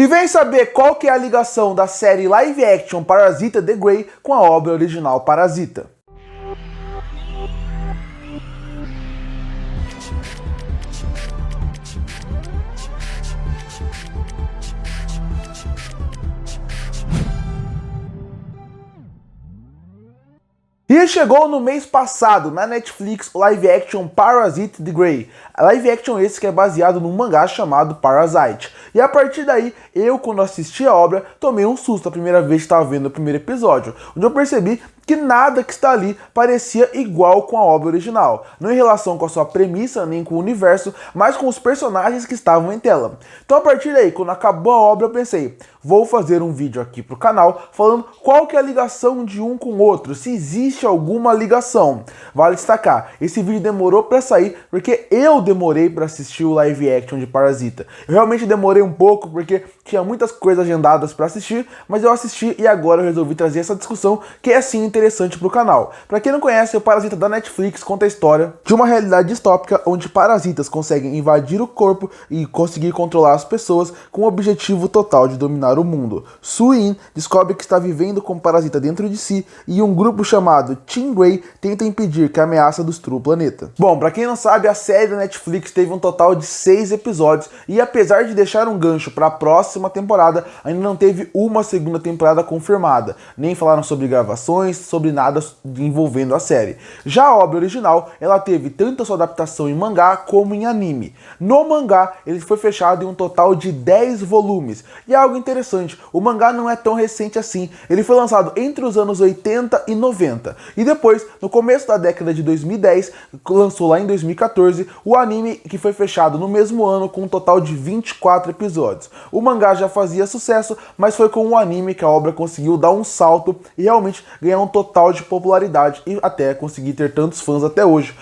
E vem saber qual que é a ligação da série live action Parasita The Grey com a obra original Parasita. E chegou no mês passado na Netflix o live action Parasita The Grey. Live action esse que é baseado num mangá chamado Parasite. E a partir daí, quando assisti a obra, tomei um susto a primeira vez que estava vendo o primeiro episódio, onde eu percebi que nada que está ali parecia igual com a obra original. Não em relação com a sua premissa, nem com o universo, mas com os personagens que estavam em tela. Então a partir daí, quando acabou a obra, eu pensei, vou fazer um vídeo aqui pro canal falando qual que é a ligação de um com o outro, se existe alguma ligação. Vale destacar, esse vídeo demorou para sair porque eu demorei para assistir o live action de Parasita. Eu realmente demorei um pouco porque tinha muitas coisas agendadas para assistir, mas eu assisti e agora eu resolvi trazer essa discussão que é sim interessante pro canal. Para quem não conhece, o Parasita da Netflix conta a história de uma realidade distópica onde parasitas conseguem invadir o corpo e conseguir controlar as pessoas com o objetivo total de dominar o mundo. Su-In descobre que está vivendo com um parasita dentro de si e um grupo chamado Team Grey tenta impedir que a ameaça destrua o planeta. Bom, para quem não sabe, a série da Netflix teve um total de 6 episódios e apesar de deixar um gancho para a próxima temporada, ainda não teve uma segunda temporada confirmada. Nem falaram sobre gravações, sobre nada envolvendo a série. Já a obra original, ela teve tanto a sua adaptação em mangá como em anime. No mangá, ele foi fechado em um total de 10 volumes. E é algo interessante, o mangá não é tão recente assim. Ele foi lançado entre os anos 80 e 90. E depois, no começo da década de 2010, lançou lá em 2014, o anime que foi fechado no mesmo ano com um total de 24 episódios. O mangá já fazia sucesso, mas foi com o anime que a obra conseguiu dar um salto e realmente ganhar um total de popularidade e até conseguir ter tantos fãs até hoje.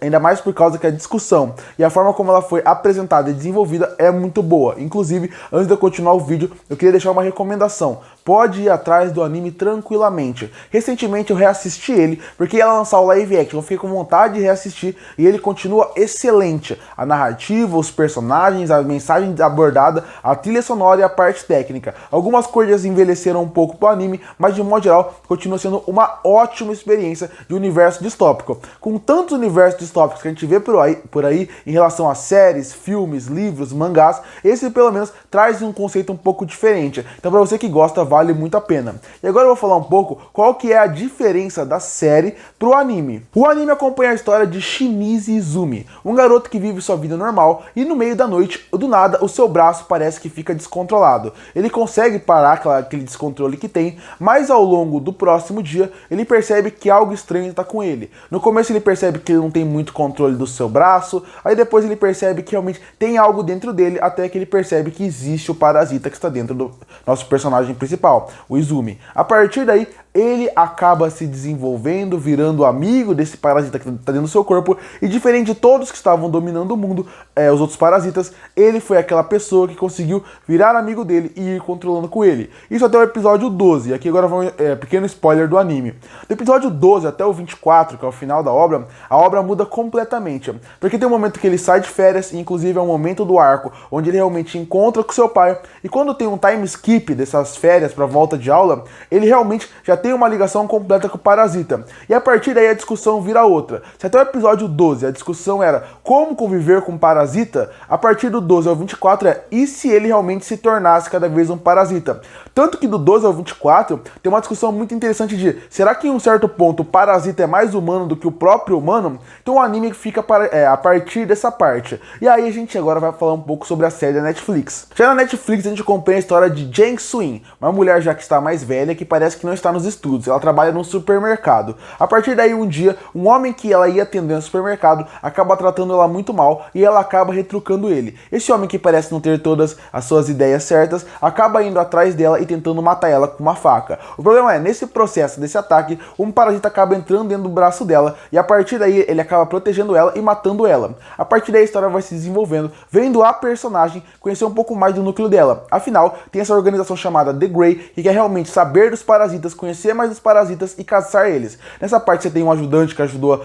Ainda mais por causa que a discussão e a forma como ela foi apresentada e desenvolvida é muito boa. Inclusive, antes de eu continuar o vídeo, eu queria deixar uma recomendação. Pode ir atrás do anime tranquilamente. Recentemente eu reassisti ele, porque ia lançar o live action, eu fiquei com vontade de reassistir e ele continua excelente. A narrativa, os personagens, a mensagem abordada, a trilha sonora e a parte técnica. Algumas coisas envelheceram um pouco pro anime, mas de modo geral continua sendo uma ótima experiência de universo distópico. Com tantos universos distópicos que a gente vê por aí em relação a séries, filmes, livros, mangás, esse pelo menos traz um conceito um pouco diferente. Então para você que gosta, vale muito a pena. E agora eu vou falar um pouco qual que é a diferença da série pro anime. O anime acompanha a história de Shimizu Izumi, um garoto que vive sua vida normal e no meio da noite, do nada, o seu braço parece que fica descontrolado. Ele consegue parar aquele descontrole que tem, mas ao longo do próximo dia, ele percebe que algo estranho está com ele. No começo ele percebe que ele não tem muito controle do seu braço, aí depois ele percebe que realmente tem algo dentro dele, até que ele percebe que existe o parasita que está dentro do nosso personagem principal, o Izumi. A partir daí, ele acaba se desenvolvendo, virando amigo desse parasita que está dentro do seu corpo, e diferente de todos que estavam dominando o mundo, os outros parasitas, ele foi aquela pessoa que conseguiu virar amigo dele e ir controlando com ele. Isso até o episódio 12, aqui agora vai um pequeno spoiler do anime. Do episódio 12 até o 24, que é o final da obra, a obra muda completamente, porque tem um momento que ele sai de férias, e inclusive é um momento do arco, onde ele realmente encontra com seu pai, e quando tem um time skip dessas férias para volta de aula, ele realmente já tem uma ligação completa com o parasita. E a partir daí a discussão vira outra. Se até o episódio 12 a discussão era como conviver com o parasita, a partir do 12 ao 24 e se ele realmente se tornasse cada vez um parasita. Tanto que do 12 ao 24 tem uma discussão muito interessante de será que em um certo ponto o parasita é mais humano do que o próprio humano? Então o anime fica a partir dessa parte. E aí a gente agora vai falar um pouco sobre a série da Netflix. Já na Netflix a gente acompanha a história de Jang Su-In, uma mulher já que está mais velha que parece que não está nos estudos, ela trabalha num supermercado. A partir daí um dia, um homem que ela ia atender no supermercado acaba tratando ela muito mal e ela acaba retrucando ele. Esse homem que parece não ter todas as suas ideias certas, acaba indo atrás dela e tentando matar ela com uma faca. O problema é, nesse processo desse ataque, um parasita acaba entrando dentro do braço dela e a partir daí ele acaba protegendo ela e matando ela. A partir daí a história vai se desenvolvendo, vendo a personagem conhecer um pouco mais do núcleo dela. Afinal, tem essa organização chamada The Grey que quer realmente saber dos parasitas, conhecer conhecer mais os parasitas e caçar eles. Nessa parte você tem um ajudante que ajudou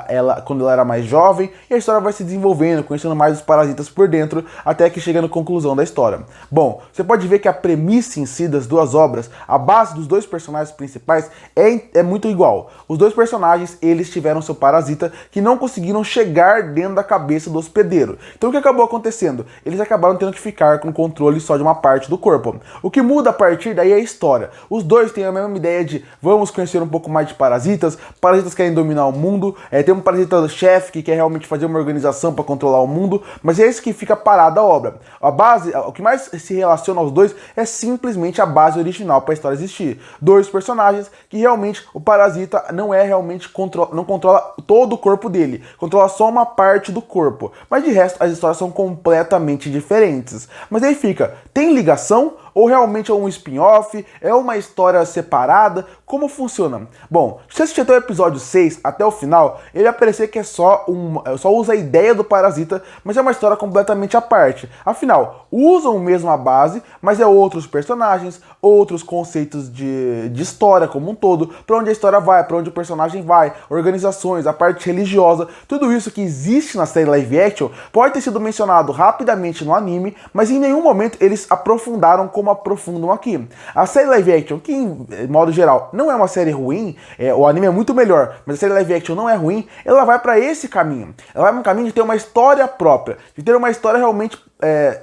ela quando ela era mais jovem, e a história vai se desenvolvendo, conhecendo mais os parasitas por dentro, até que chega na conclusão da história. Bom, você pode ver que a premissa em si das duas obras, a base dos dois personagens principais é muito igual. Os dois personagens, eles tiveram seu parasita que não conseguiram chegar dentro da cabeça do hospedeiro. Então o que acabou acontecendo? Eles acabaram tendo que ficar com controle só de uma parte do corpo. O que muda a partir daí é a história. Os dois têm a mesma ideia de vamos conhecer um pouco mais de parasitas, parasitas querem dominar o mundo, tem um parasita chefe que quer realmente fazer uma organização para controlar o mundo, mas é isso que fica parada a obra. A base, o que mais se relaciona aos dois é simplesmente a base original para a história existir. Dois personagens que realmente o parasita não é realmente não controla todo o corpo dele, controla só uma parte do corpo, mas de resto as histórias são completamente diferentes. Mas aí fica, tem ligação? Ou realmente é um spin-off? É uma história separada? Como funciona? Bom, se você assistir até o episódio 6, até o final, ele vai parecer que só usa a ideia do parasita, mas é uma história completamente à parte. Afinal, usam mesmo a base, mas é outros personagens, outros conceitos de história como um todo, para onde a história vai, para onde o personagem vai, organizações, a parte religiosa, tudo isso que existe na série live action pode ter sido mencionado rapidamente no anime, mas em nenhum momento eles aprofundaram como aprofundam aqui. A série live action, que em modo geral não é uma série ruim, o anime é muito melhor, mas a série live action não é ruim, ela vai para esse caminho. Ela vai para um caminho de ter uma história própria, de ter uma história realmente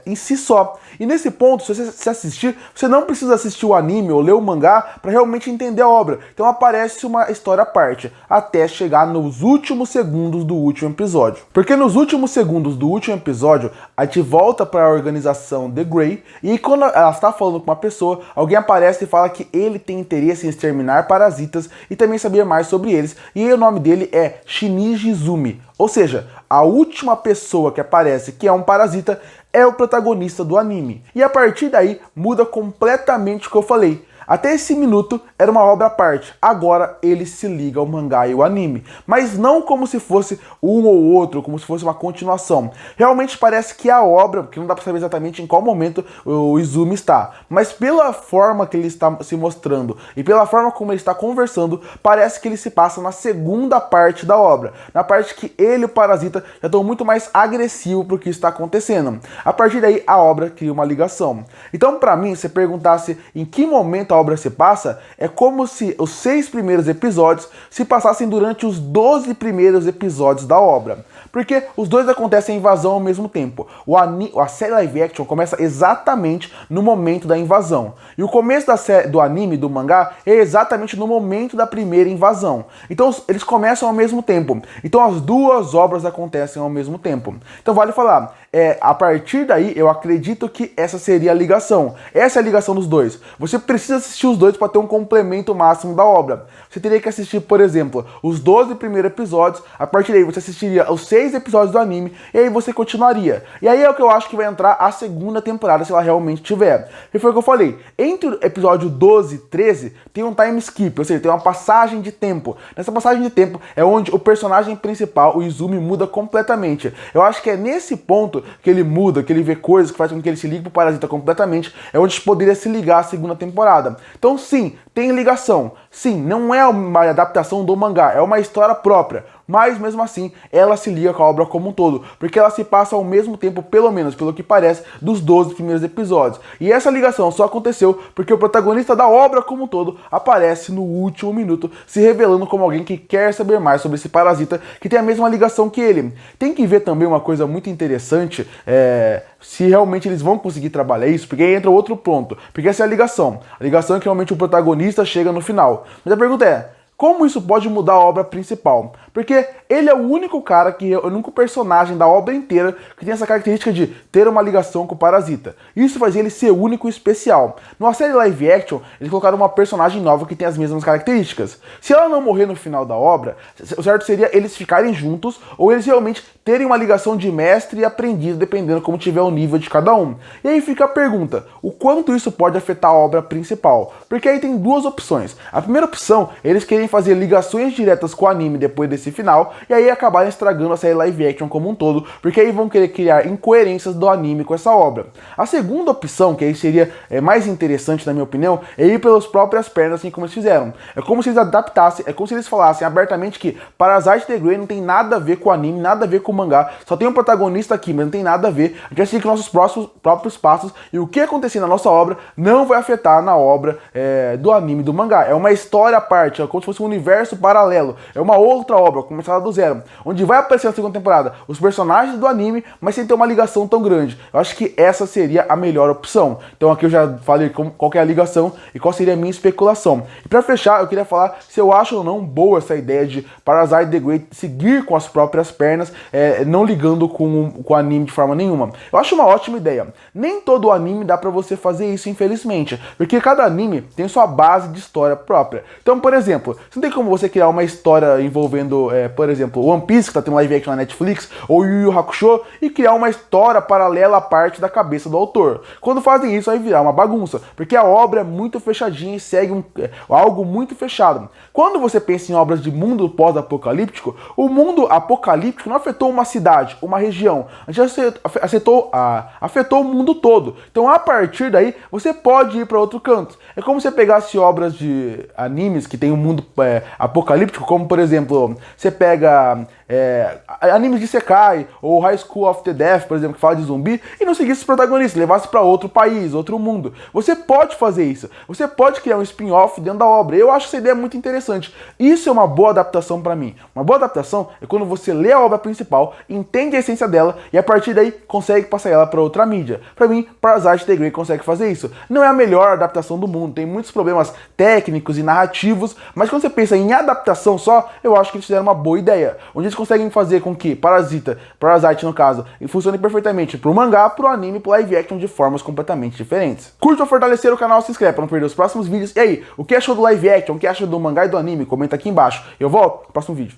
em si só. E nesse ponto, se você assistir, você não precisa assistir o anime ou ler o mangá para realmente entender a obra. Então aparece uma história à parte, até chegar nos últimos segundos do último episódio. Porque nos últimos segundos do último episódio, a gente volta para a organização The Grey, e quando ela está falando com uma pessoa, alguém aparece e fala que ele tem interesse em exterminar parasitas e também saber mais sobre eles, e o nome dele é Shinichi Izumi. Ou seja, a última pessoa que aparece que é um parasita é o protagonista do anime. E a partir daí muda completamente o que eu falei. Até esse minuto era uma obra à parte, agora ele se liga ao mangá e ao anime, mas não como se fosse um ou outro, como se fosse uma continuação. Realmente parece que a obra, porque não dá pra saber exatamente em qual momento o Izumi está, mas pela forma que ele está se mostrando e pela forma como ele está conversando, parece que ele se passa na segunda parte da obra, na parte que ele e o parasita já estão muito mais agressivos pro que está acontecendo. A partir daí a obra cria uma ligação. Então pra mim, se perguntasse em que momento a obra se passa, é como se os 6 primeiros episódios se passassem durante os 12 primeiros episódios da obra. Porque os dois acontecem a invasão ao mesmo tempo. A série live action começa exatamente no momento da invasão. E o começo do anime, do mangá, é exatamente no momento da primeira invasão. Então eles começam ao mesmo tempo. Então as duas obras acontecem ao mesmo tempo. Então vale falar, a partir daí eu acredito que essa seria a ligação. Essa é a ligação dos dois. Você precisa assistir os dois para ter um complemento máximo da obra. Você teria que assistir, por exemplo, os 12 primeiros episódios, a partir daí você assistiria os 6 episódios do anime, e aí você continuaria. E aí é o que eu acho que vai entrar a segunda temporada, se ela realmente tiver. E foi o que eu falei, entre o episódio 12 e 13, tem um time skip, ou seja, tem uma passagem de tempo. Nessa passagem de tempo é onde o personagem principal, o Izumi, muda completamente. Eu acho que é nesse ponto que ele muda, que ele vê coisas que faz com que ele se ligue pro parasita completamente, é onde poderia se ligar à segunda temporada. Então sim, tem ligação. Sim, não é uma adaptação do mangá, é uma história própria. Mas mesmo assim, ela se liga com a obra como um todo, porque ela se passa ao mesmo tempo, pelo menos, pelo que parece, dos 12 primeiros episódios. E essa ligação só aconteceu porque o protagonista da obra como um todo aparece no último minuto, se revelando como alguém que quer saber mais sobre esse parasita, que tem a mesma ligação que ele. Tem que ver também uma coisa muito interessante, se realmente eles vão conseguir trabalhar isso, porque aí entra outro ponto, porque essa é a ligação. A ligação é que realmente o protagonista chega no final. Mas a pergunta é, como isso pode mudar a obra principal? Porque ele é o único cara, o único personagem da obra inteira que tem essa característica de ter uma ligação com o parasita. Isso faz ele ser único e especial. Numa série live action, eles colocaram uma personagem nova que tem as mesmas características. Se ela não morrer no final da obra, o certo seria eles ficarem juntos ou eles realmente terem uma ligação de mestre e aprendiz, dependendo como tiver o nível de cada um. E aí fica a pergunta, o quanto isso pode afetar a obra principal? Porque aí tem duas opções. A primeira opção, eles querem fazer ligações diretas com o anime depois desse final, e aí acabarem estragando a série live action como um todo, porque aí vão querer criar incoerências do anime com essa obra. A segunda opção, que aí seria mais interessante na minha opinião, é ir pelas próprias pernas, assim como eles fizeram. É como se eles adaptassem, é como se eles falassem abertamente que Parasite The Grey não tem nada a ver com o anime, nada a ver com o mangá, só tem um protagonista aqui, mas não tem nada a ver. A gente vai seguir nossos próprios passos, e o que acontecer na nossa obra não vai afetar na obra do anime, do mangá. É uma história à parte, é como se fosse um universo paralelo, é uma outra obra, começada do zero, onde vai aparecer na segunda temporada os personagens do anime, mas sem ter uma ligação tão grande. Eu acho que essa seria a melhor opção. Então aqui eu já falei qual que é a ligação e qual seria a minha especulação. E pra fechar, eu queria falar se eu acho ou não boa essa ideia de Parasite The Great seguir com as próprias pernas, não ligando com o anime de forma nenhuma. Eu acho uma ótima ideia. Nem todo anime dá pra você fazer isso, infelizmente, porque cada anime tem sua base de história própria. Então, por exemplo, não tem como você criar uma história envolvendo, por exemplo, One Piece, que tá tendo live action na Netflix, ou Yu Yu Hakusho, e criar uma história paralela à parte da cabeça do autor. Quando fazem isso, vai virar uma bagunça, porque a obra é muito fechadinha e segue algo muito fechado. Quando você pensa em obras de mundo pós-apocalíptico, o mundo apocalíptico não afetou uma cidade, uma região, afetou o mundo todo. Então, a partir daí, você pode ir para outro canto. É como se você pegasse obras de animes que tem um mundo apocalíptico, como, por exemplo, você pega animes de Sekai, ou High School of the Death, por exemplo, que fala de zumbi, e não seguisse os protagonistas, levasse para outro país, outro mundo. Você pode fazer isso. Você pode criar um spin-off dentro da obra. Eu acho essa ideia muito interessante. Isso é uma boa adaptação para mim. Uma boa adaptação é quando você lê a obra principal, entende a essência dela, e a partir daí consegue passar ela para outra mídia. Para mim, Parasite The Grey consegue fazer isso. Não é a melhor adaptação do mundo, tem muitos problemas técnicos e narrativos, mas quando você pensa em adaptação só, eu acho que eles fizeram uma boa ideia. Onde eles conseguem fazer com que Parasite no caso, funcione perfeitamente pro mangá, pro anime, pro live action de formas completamente diferentes. Curte ou fortalecer o canal, se inscreve para não perder os próximos vídeos. E aí, o que achou do live action, o que achou do mangá e do anime? Comenta aqui embaixo. Eu volto no próximo vídeo.